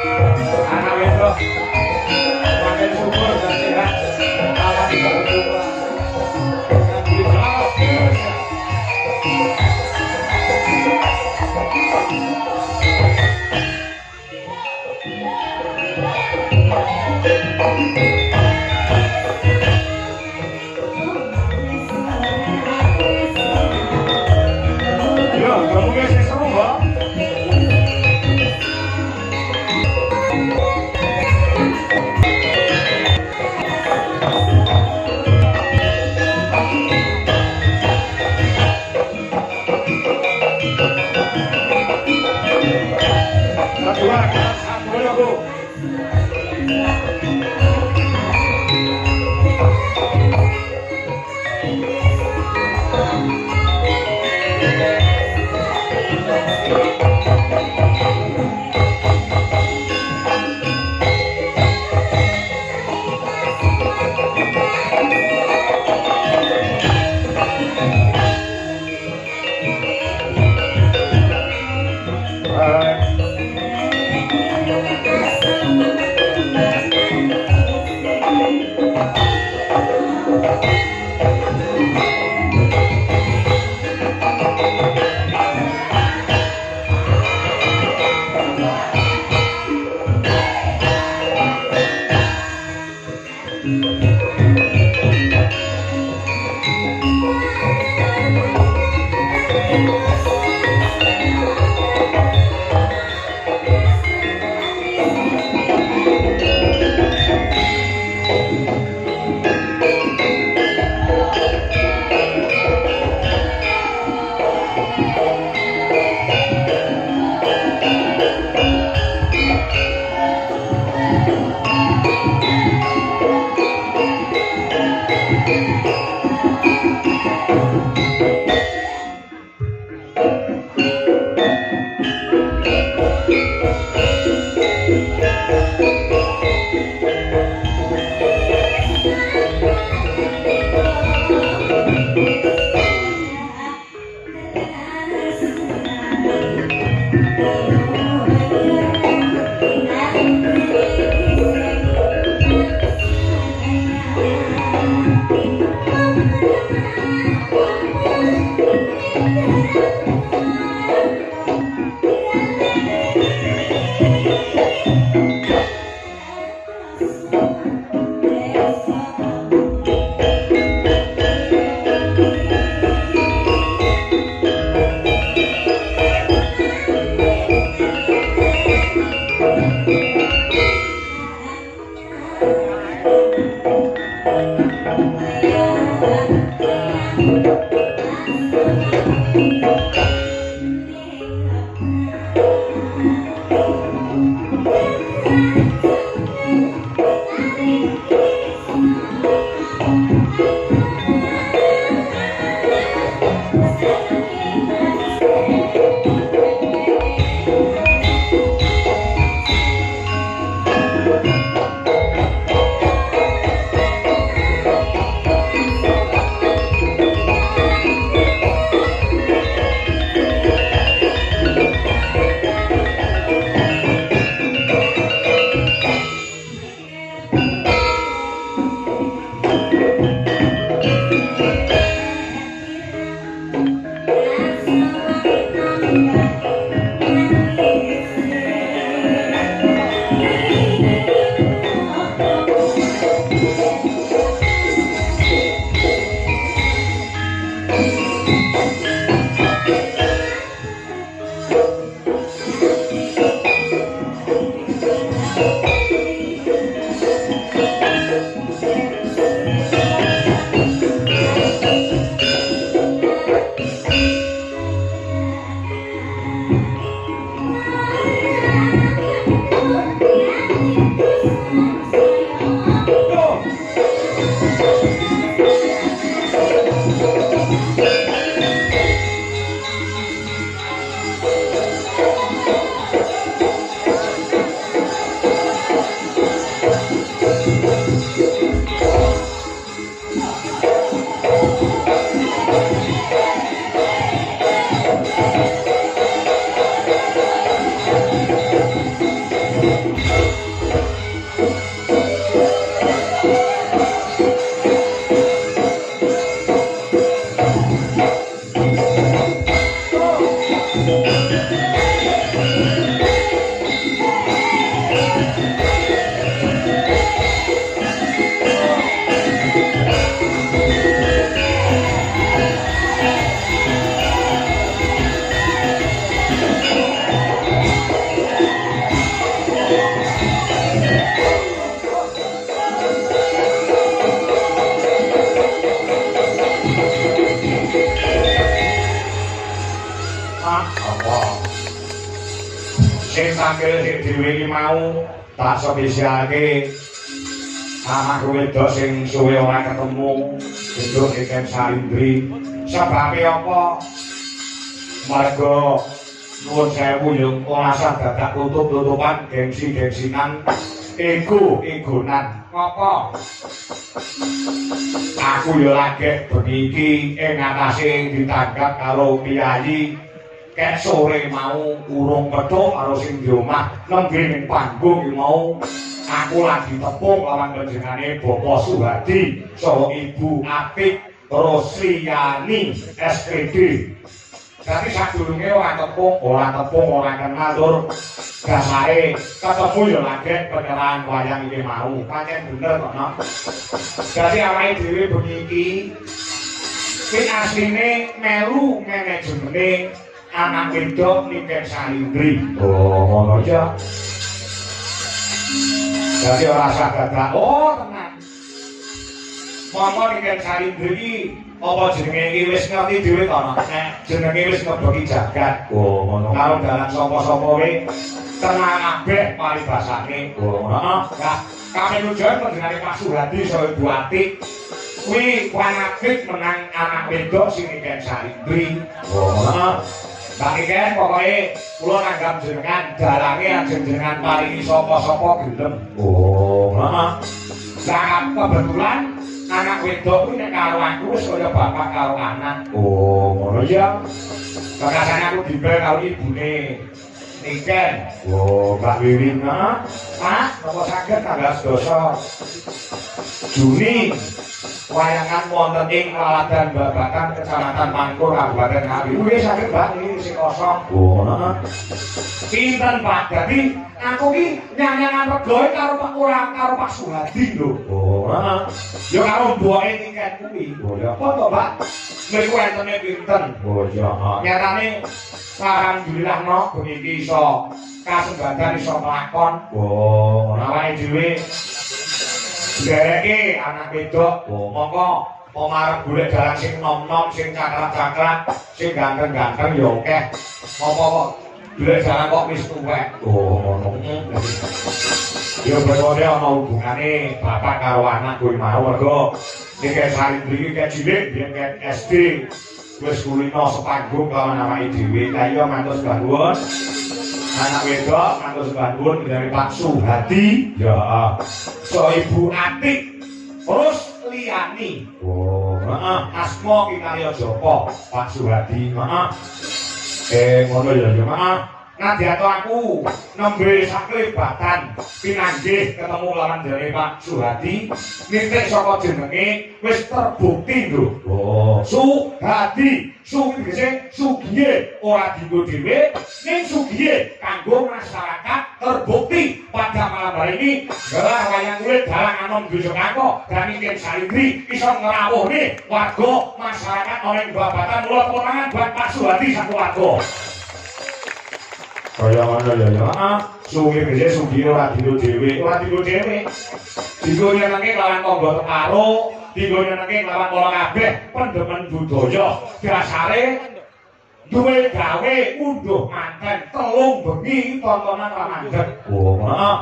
Anak itu makin subur dan sehat, awan berubah. Dan dijawab ya, kamu guys seru Mbak. Kedua, satu ya Bu. Dewi mau tak spesialke anak wedok sing suwe ora ketemu Gendut Iken Salindri. Sebabe apa? Marga nuwun sewu yo ngasah dadak tutup-tutupan gengsi-gengsinan ego-egonan. Ngopo? Aku yo lagi bengi iki ing atase ditanggap karo piyayi. Kek sore mau urung petuk karo sing di omah nembe ning panggung iki mau aku lagi tepung lawan panjenengane Bapak Suhadi saha Ibu Apik Rosriyani SPD. Dadi sadurunge ora tepung ora kenal tur dasare ketemu yo lagi penyerahan wayang iki mau. Pancen bener kok, no. Dadi awake dhewe bengi iki asline melu manajemen anak wedok Iken Salindri. Oh, ngono aja. Jadi ora saged. Oh, tenang. Monggo Iken Salindri apa jenenge iki wis ngerti dhewe to, nek jenenge wis ngeboki jagat. Oh, ngono. Karo dalan sapa-sapa wae tenang kabeh paribasane. Oh, heeh. Nah, kami nujuan panjenengane Pak Suhadi saha Ibu Atik. Kuwi wanapit menang anak wedok sing Iken Salindri. Oh, heeh. Bang Iken pokoknya kula nanggap jenengan dalange ajeng jenengan paringi sapa-sapa gelem. Oh, heeh. Lah kebetulan anak wedok kuwi nek karo aku wis kaya bapak karo anak. Oh, ngono ya. Kakasane aku dibel karo ibune Iken. Oh, Mbak Wiwin, heeh. Pak, napa saged tanggal 11 Juni wayangan wonten ing Laladan Babakan Kecamatan Mangkur Kabupaten Ngawi. Kuwi saged Mbak iki sing kosong. Oh, heeh. Pinten Pak? Dadi aku ki nyanyangan regoe karo Pak Kurang karo Pak Suhadi lho. Oh, heeh. Ya karo mboke Iken kuwi. Oh, ya apa to, Pak? Niku entene pinten? Oh, ya. Nyatane alhamdulillah no bengi iki iso kasembadan iso nglakon. Oh, awake dhewe dereke anak wedok, monggo pemarep golek dalan sing nom-nom, sing cakrak-cakrak, sing ganteng-ganteng ya akeh. Apa kok golek dalan kok wis tuwek. Oh, ngono. Ya berkode ana hubungane bapak karo anak kuwi mau mergo Iken Salindri iki kek cilik biyen kek SD wis kulino sepanggung lawan awake dhewe. Lah iya matur nuwun. Anak wedok matur nuwun dari Pak Suhadi. Ya. So Ibu Atik Rosriyani. Oh, heeh. Asma ki Karya Joko, Pak Suhadi. Heeh. Ngono ya, heeh. Nadyato aku nembe saklebatan pinanggih ketemu lawan dari Pak Suhadi nitik saka jenenge wis terbukti lho. Oh, Suhadi, Suhadi sugiye ora dienggo dhewe ning sugiye kanggo masyarakat terbukti pada malam hari ini gelar wayang kulit dalang anom dosa kako dan Iken Salindri iso ngrawuhne warga masyarakat ana ing babatan mulih potongan buat Pak Suhadi sak warga. Kaya ngono ya ya. Heeh. Suwi gede sugi ora dienggo dhewe, ora dienggo dhewe. Dienggo nyenenge lawan tangga teparo, dienggo nyenenge lawan kala kabeh pendemen budaya. Dasare duwe gawe unduh manten telung bengi tontonan ramandhet. Oh, heeh.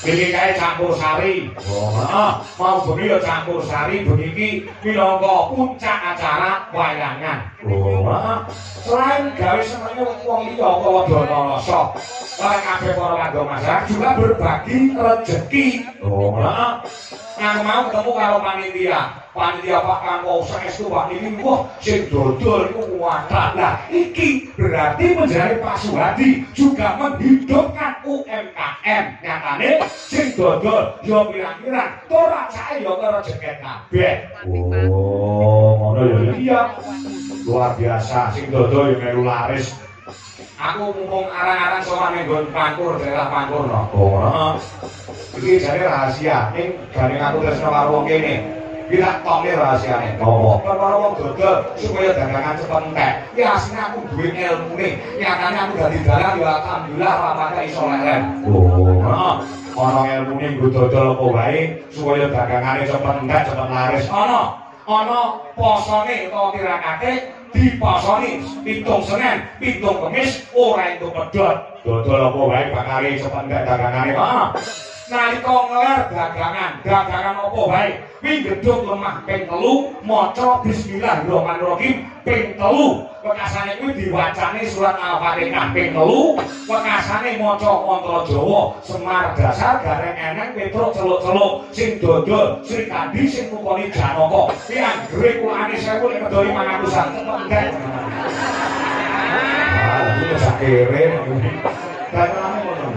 Iki kae campur sari. Oh, heeh. Mau bengi ya campur sari bengi iki minangka puncak acara wayangan. Oh, heeh. Selain gawe senenge wong liya utawa Danarasa, lan kabeh para warga masyarakat juga berbagi rezeki. Oh, heeh. Aku mau ketemu karo panitia. Panitia Pak Kanko saestu Pak niki wah sing dodol iku kuwathah. Lah iki berarti menjadi Pak Suhadi juga menghidupkan UMKM. Nyatane sing dodol yo pirang-pirang, ora cae yo karo jeket kabeh. Oh, ngono ya. Iya. Luar biasa sing dodol yo melu laris. Aku mumpung arang-arang sowan nggon Pangkur, daerah Pangkur no. Oh, heeh. Iki jane rahasia. Ning gandeng aku tresno karo wong kene. Bila tome rahasiane. Apa? Karo wong dodol supaya dagangan cepet entek. Iki asline aku duwe ilmune. Nyatane aku dadi dalang ya alhamdulillah rapate iso leren. Oh, heeh. Ana ilmune nggo dodol apa wae supaya dagangane cepet entek, cepet laris. Ana posone utawa tirakate dipasoni pitung Senin, pitung Kamis ora entuk pedhot. Dodol apa wae bakare cepet entek dagangane. Heeh. Nalika ngeler dagangan apa wae kuwi gedhog lemah ping 3 maca bismillahirrahmanirrahim ping 3 wekasane kuwi diwacane surat Al-Fatihah ping 3 wekasane maca mantra Jawa Semar dasar gareng eneng Petruk celuk-celuk sing dodol Sri Kandi sing mukoni Janaka kuwi anggere kulane 1000 nek medhoi 500-an cepet ah iki sakire kanane ngono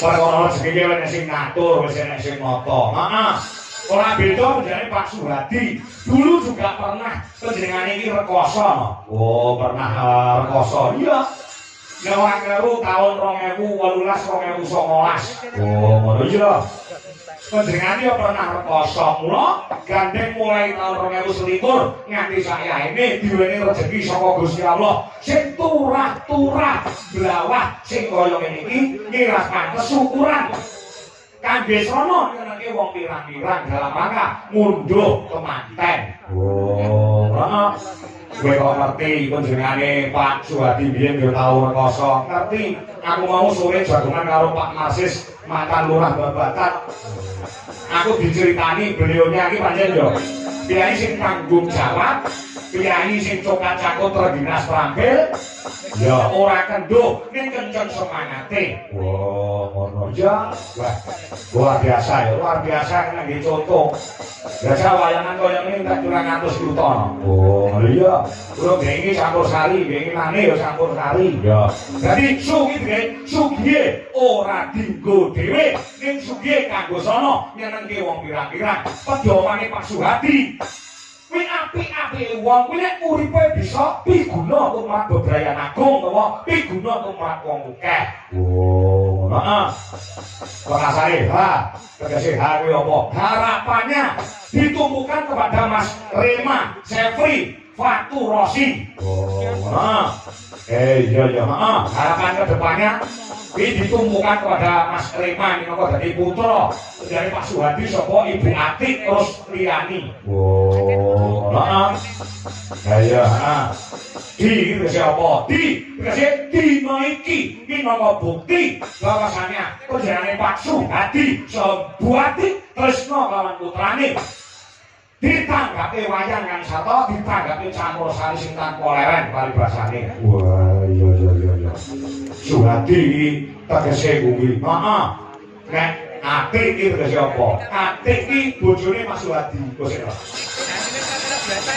Para rezeki nek sing ngatur wis nek sing nata. Heeh. Ora beda menjane Pak Suhadi. Dulu juga pernah panjenengane iki rekoso. Oh, pernah rekoso. Iya. Nek karo tahun 2018 2019. Oh, ngono iya. Panjenengane ya pernah rekoso. Mula gandeng mulai tahun 2021 nganti sayaene diweni rezeki saka Gusti Allah. Sing turah-turah blawah sing kaya ngene iki ngiras pantes syukuran. Kangge sono nyenengke wong pirang-pirang dalam rangka ngunduh kemanten. Oh, heeh. Kowe kok ngerti panjenengane Pak Suhadi biyen yo tau rekoso. Ngerti. Aku mau sore jagongan karo Pak Marsis mantan lurah Babatan. Aku diceritani beliaunya iki pancen yo kiai sing tanggung jawab, kiai sing cokat cakut dinas Prampil. Ya ora kendho ning kenceng semangate. Wah, ngono ya. Wah, luar biasa ya, luar biasa nang contoh. Biasa wayangan koyo ngene tak 200 juta. Oh, iya. Kulo gengi campur sari, gengi nane ya campur sari. Ya. Dadi sugih ora dienggo dhewe, ning sugih kanggo sono nyenengke wong pirang-pirang. Pedomane Pak Suhadi. Kuwi apik-apike wong kuwi nek uripe bisa piguna umat bebrayan agung utawa piguna umat wong akeh. Oh, heeh. Pakasane ha, tegese ha kuwi apa? Harapannya ditumpukan kepada Mas Rema Sefri Fatu Rosi. Oh, heeh. Iya, heeh. Harapan ke depannya ini ditumpukan kepada Mas Rema minangka dadi putra dari Pak Suhadi saka Ibu Atik terus liyani. Oh, heeh. Iya, heeh. Di siapa? Di dina iki minangka bukti bahwasannya panjenengane Pak Suhadi Buati tresna kelawan putrane ditanggapi wayang yang satu ditanggapi campur sari sing tanpa leren paribasane. Wah, iya. Suhadi tegese kuwi. Heeh. Nek Atik iki tegese apa? Atik iki bojone Mas Suhadi.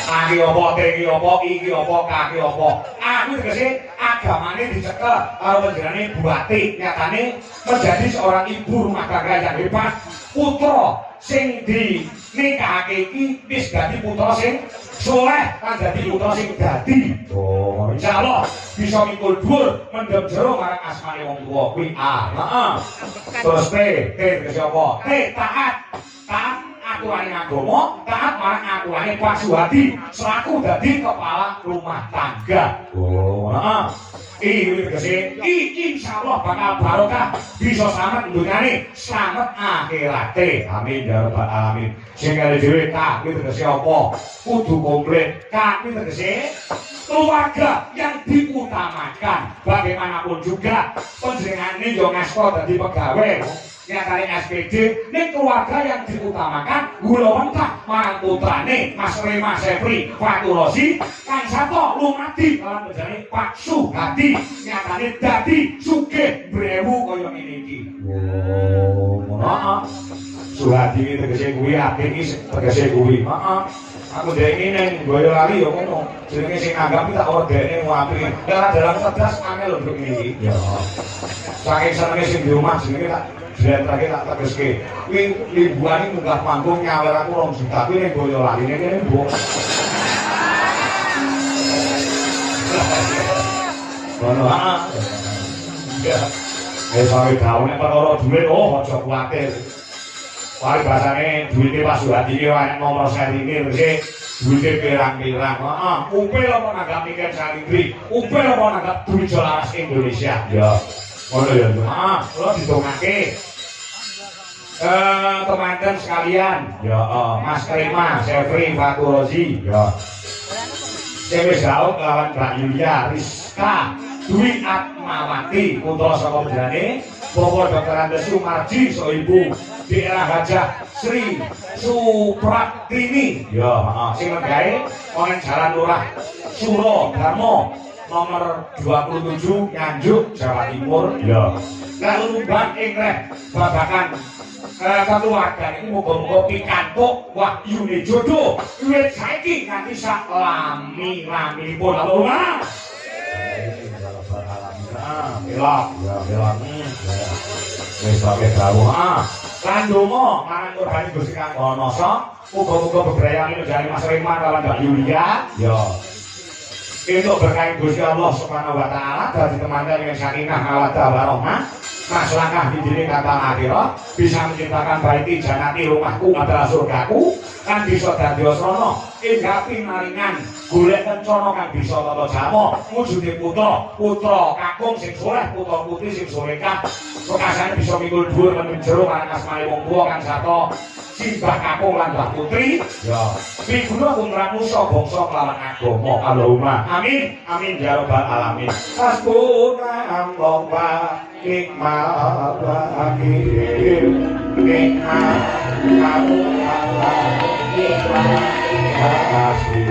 Aki apa, iki apa, iki apa, kaki apa. Aku tegese agamane dicekel karo panjenengane Bu Atik. Nyatane menjadi seorang ibu rumah tangga yang hebat. Putra sing dinikahake iki wis dadi putra sing soleh lan dadi putra sing dadi. Oh, insyaallah bisa mikul dhuwur mendem jero marang asmane wong tuwa kuwi. Heeh. Terus T tegese apa? T taat aturane agama, taat marang aturane Pak Suhadi selaku dadi kepala rumah tangga. Oh, heeh. Iki tegese insyaallah bakal barokah bisa slamet dunyane, slamet akhirate. Amin ya rabbal alamin. Sing kali dhewe tak kuwi tegese apa? Kudu komplit. Kak kuwi tegese keluarga yang diutamakan. Bagaimanapun juga panjenengane yo ngasta dadi pegawai. Nyatane SPD ning keluarga yang diutamakan gula wentah marang putrane Mas Rema Sefri Fatu Rosi kang sato lumadi lan panjenengane Pak Suhadi nyatane dadi sugih brewu kaya ngene iki. Oh, Suhadi iki tegese kuwi apik iki tegese kuwi. Heeh. Aku dhek ini Boyolali yo ngono. Jenenge sing nanggap tak ordene apik. Lah dalam cerdas angel lho nduk iki. Ya. Saking senenge sing di omah jenenge tak jlentrake tak tegeske. Kuwi libuan iki munggah panggung nyawer aku 2 juta kuwi ning Boyolali kene mbok. Ngono ah. Ya. Wis ae gawe perkara dhuwit aja kuwatir. Wali bahasane duwite Pak Suhadi iki ana nomor seri-ne mesti duwite pirang-pirang. Heeh, upil apa nanggap mikir salibri? Upil apa nanggap duit laras Indonesia? Ya. Ngono ya. Heeh, kula ditungake. Teman-teman sekalian, ya Mas Prima, Sefri, Faturozi, ya. Sing wis gaut lawan Mbak Yulia, Rizka, Dwi Atmawati, putra saka bojone, Bapak Dr. Andes Sumarji, Soibu, daerah Hajah Sri Supraktini. Ya, sing negae ana Jalan Lurah Suro Darmo nomor 27 Nganjuk, Jawa Timur. Ya. Kalumban ing reh babakan keluarga ini muga-muga pikantuk wahyune jodoh wiwit saiki nganti sak lami-laminipun. Allahumma belok ya belok wis wae dawuh lan donga marang Tuhan Gusti Kang Wanasa muga-muga bebrayane njani Mas Reman lan Mbak Yulia ya untuk berkah Gusti Allah Subhanahu wa taala dadi temanten dengan sakinah mawaddah warahmah mas langkah di diri kata akhirat bisa menciptakan baiti janati rumahku adalah surgaku kan bisa dadi asrana inggapi maringan golek kencana kan bisa tata jamo wujude putra kakung sing soleh putra putri sing solehah kekasane bisa mikul dhuwur lan jero marang asmane wong tuwa kang sarta simbah kakung lan mbah putri ya piguna kumrang musa bangsa kelawan agama. Allahumma amin amin ya rabbal alamin. Hasbuna Allah nikmat wakil nikmat kamu Allah nikmat kasih.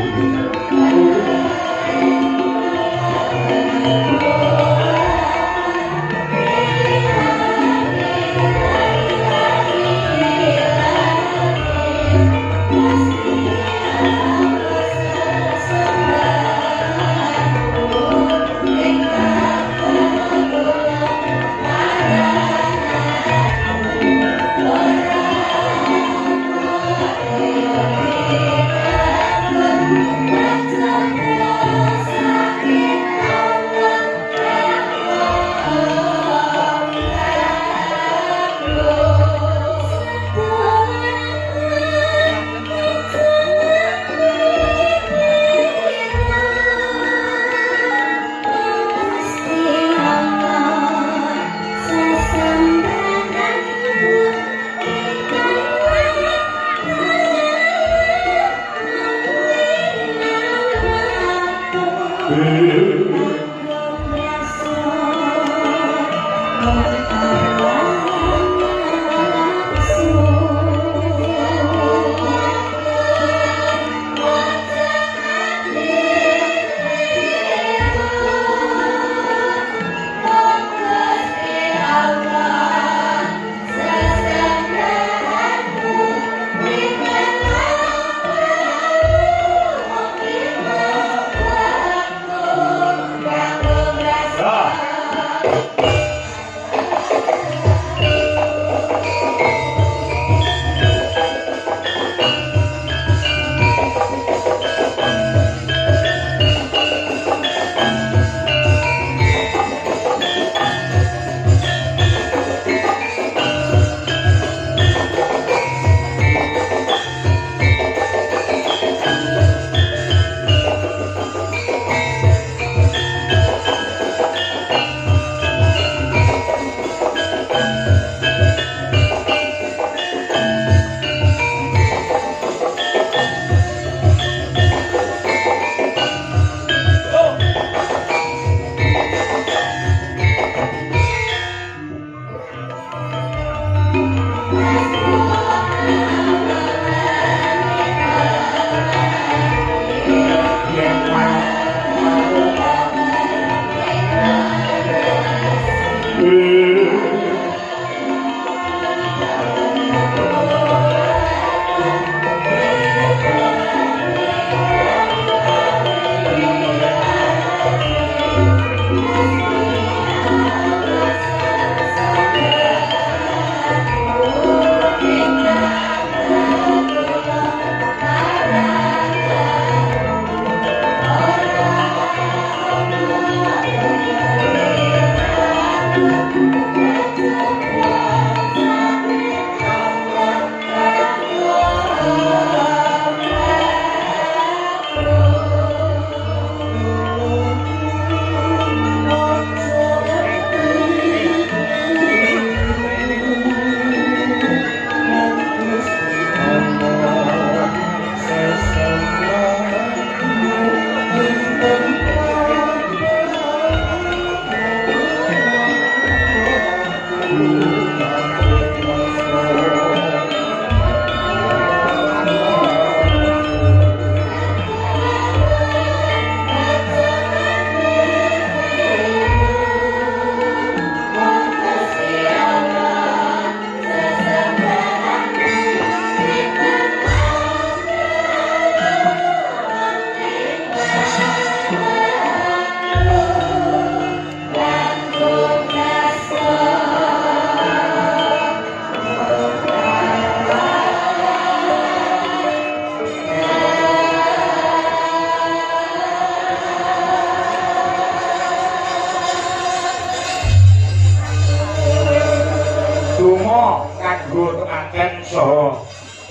Rama kanggo temanten saha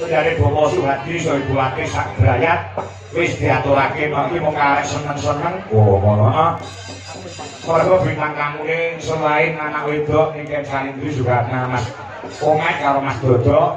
dari Bapak Suhadi saha Ibu Ati sak brayat wis diaturake iki mung karek seneng-seneng. Oh ngono ah. Mergo bintang tamune selain anak wedok ning Salindri juga Mas Omet karo Mas Dodo.